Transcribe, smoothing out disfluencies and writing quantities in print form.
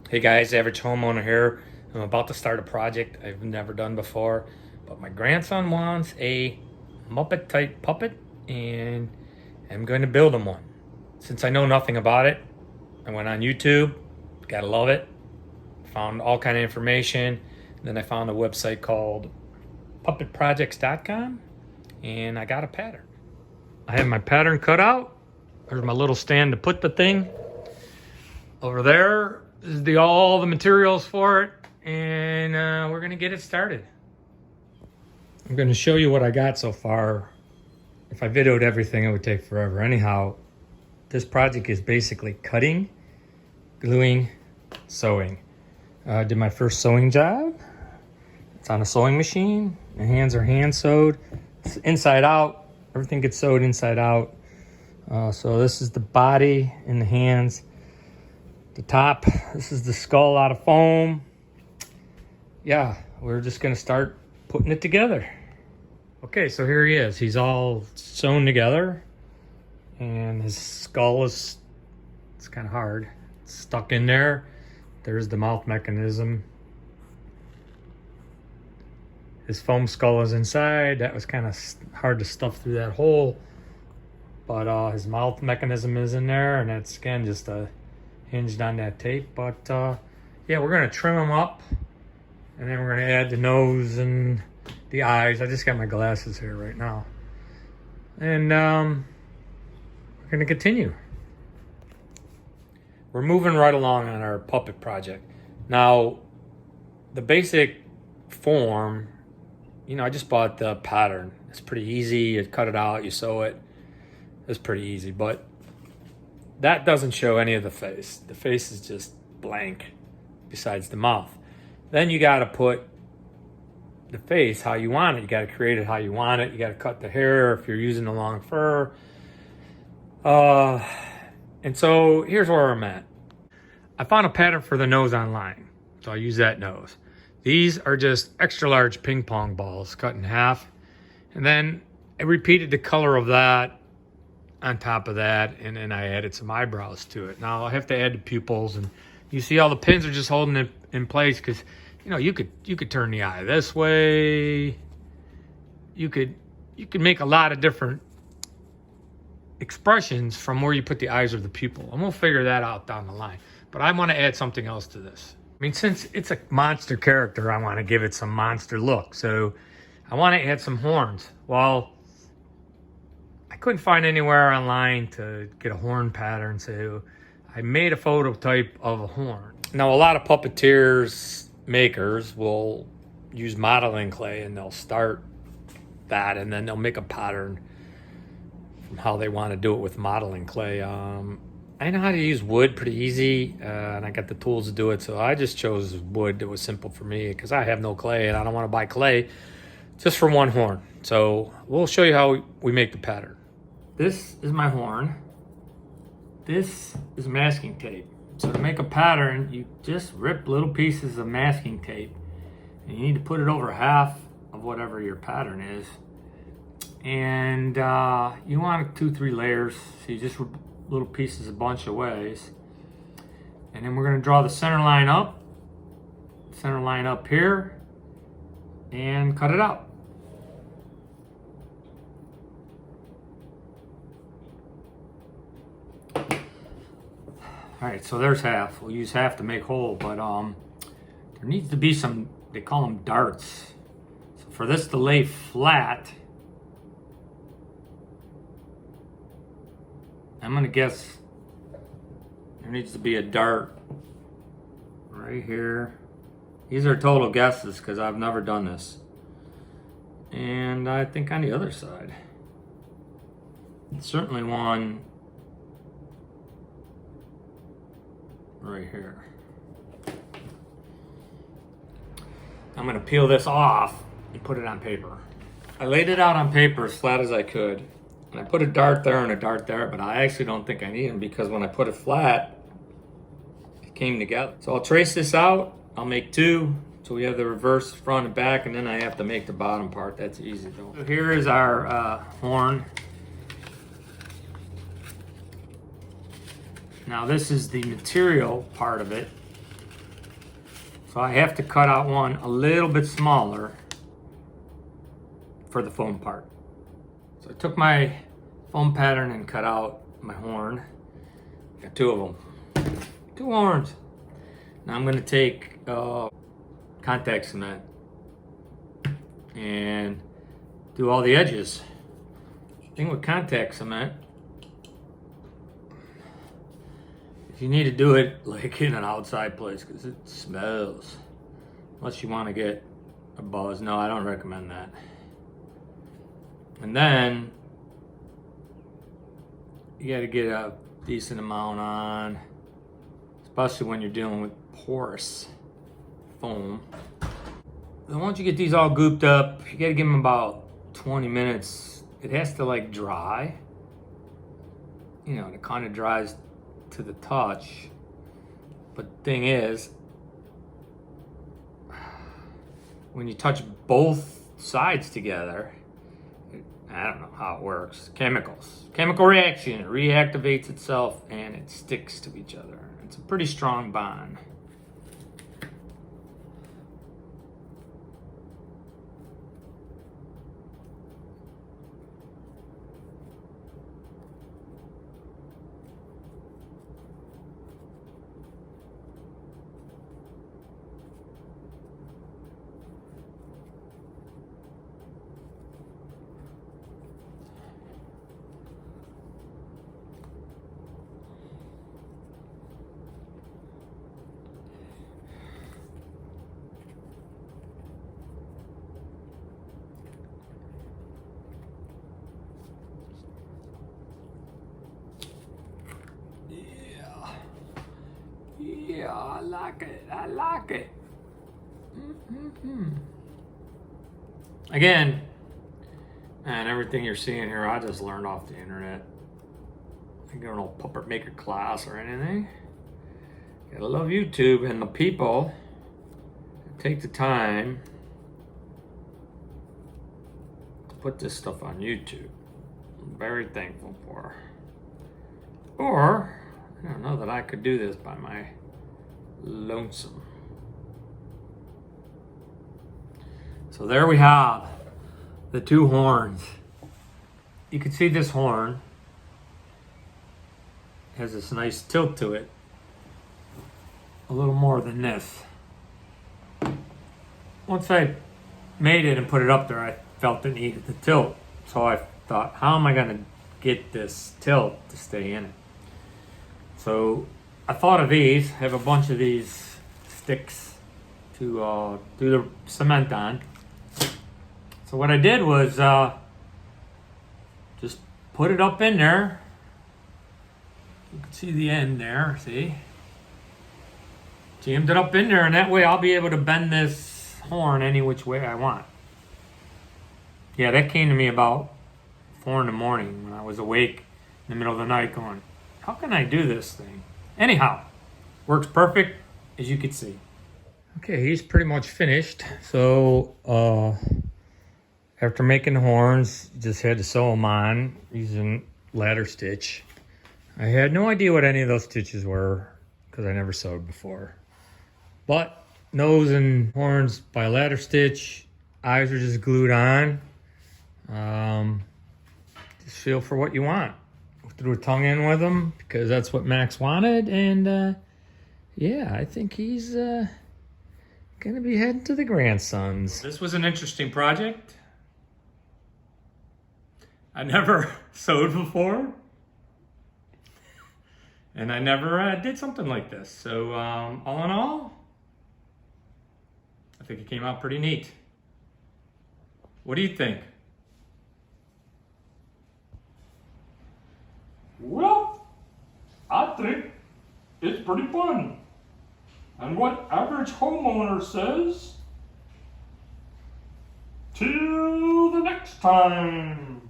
Hey guys, Average Homeowner here. I'm about to start a project I've never done before, but my grandson wants a Muppet type puppet and I'm going to build him one. Since I know nothing about it, I went on YouTube, gotta love it, found all kind of information, and then I found a website called puppetprojects.com and I got a pattern. I have my pattern cut out. There's my little stand to put the thing. Over there is all the materials for it, and we're gonna get it started. I'm gonna show you what I got so far. If I videoed everything, it would take forever. Anyhow, this project is basically cutting, gluing, sewing. I did my first sewing job. It's on a sewing machine. My hands are hand sewed. It's inside out. Everything gets sewed inside out. So this is the body and the hands. The top, this is the skull out of foam. Yeah, we're just gonna start putting it together. Okay, so here he is. He's all sewn together, and his skull it's kind of hard. It's stuck in there. There's the mouth mechanism. His foam skull is inside. That was kind of hard to stuff through that hole, but his mouth mechanism is in there, and that's again just hinged on that tape. But yeah, we're gonna trim them up, and then we're gonna add the nose and the eyes. I just got my glasses here right now, and we're gonna continue. We're moving right along on our puppet project. Now, the basic form, I just bought the pattern. It's pretty easy. You cut it out, you sew it. It's pretty easy, but that doesn't show any of the face. The face is just blank besides the mouth. Then you got to put the face how you want it. You got to create it how you want it. You got to cut the hair if you're using the long fur. And so here's where I'm at. I found a pattern for the nose online, so I use that nose. These are just extra large ping pong balls cut in half. And then I repeated the color of that on top of that, and then I added some eyebrows to it. Now I have to add the pupils, and you see all the pins are just holding it in place because you could turn the eye this way. You could make a lot of different expressions from where you put the eyes or the pupil, and we'll figure that out down the line. But I want to add something else to this. I mean, since it's a monster character, I want to give it some monster look. So I want to add some horns. Well, I couldn't find anywhere online to get a horn pattern, so I made a prototype of a horn. Now, a lot of puppeteers, makers will use modeling clay, and they'll start that, and then they'll make a pattern from how they want to do it with modeling clay. I know how to use wood pretty easy, and I got the tools to do it, so I just chose wood. It was simple for me because I have no clay, and I don't want to buy clay just for one horn. So we'll show you how we make the pattern. This is my horn. This is masking tape. So to make a pattern, you just rip little pieces of masking tape, and you need to put it over half of whatever your pattern is. And you want 2-3 layers, so you just rip little pieces a bunch of ways. And then we're gonna draw the center line up here, and cut it out. All right, so there's half. We'll use half to make whole, but there needs to be some, they call them darts. So for this to lay flat, I'm gonna guess there needs to be a dart right here. These are total guesses because I've never done this. And I think on the other side, certainly one right here. I'm gonna peel this off and put it on paper. I laid it out on paper as flat as I could, and I put a dart there and a dart there, but I actually don't think I need them because when I put it flat, it came together. So I'll trace this out. I'll make 2, so we have the reverse front and back, and then I have to make the bottom part. That's easy though. So here is our horn. Now this is the material part of it. So I have to cut out one a little bit smaller for the foam part. So I took my foam pattern and cut out my horn. Got two of them. Two horns. Now I'm gonna take contact cement and do all the edges. The thing with contact cement, you need to do it like in an outside place because it smells. Unless you want to get a buzz. No, I don't recommend that. And then you got to get a decent amount on, especially when you're dealing with porous foam. Then once you get these all gooped up, you got to give them about 20 minutes. It has to like dry. You know, it kind of dries to the touch. But the thing is, when you touch both sides together, I don't know how it works. Chemical reaction. It reactivates itself and it sticks to each other. It's a pretty strong bond. Yeah, I like it. I like it. Again, and everything you're seeing here, I just learned off the internet. I ain't got no puppet maker class or anything. Gotta love YouTube and the people that take the time to put this stuff on YouTube. I'm very thankful for. Or, I don't know that I could do this by my lonesome. So there we have the two horns. You can see this horn has this nice tilt to it. A little more than this. Once I made it and put it up there, I felt it needed the tilt. So I thought, how am I gonna get this tilt to stay in it? So I thought of these. I have a bunch of these sticks to do the cement on. So what I did was just put it up in there. You can see the end there, see? Jammed it up in there, and that way I'll be able to bend this horn any which way I want. Yeah, that came to me about 4 in the morning when I was awake in the middle of the night going, how can I do this thing? Anyhow, works perfect, as you can see. Okay, he's pretty much finished. So, after making the horns, just had to sew them on using ladder stitch. I had no idea what any of those stitches were because I never sewed before. But nose and horns by ladder stitch, eyes are just glued on. Just feel for what you want. Threw a tongue in with him because that's what Max wanted, and yeah, I think he's gonna be heading to the grandsons. This was an interesting project. I never sewed before, and I never did something like this. So all in all, I think it came out pretty neat. What do you think? Well, I think it's pretty fun. And what average homeowner says, till the next time.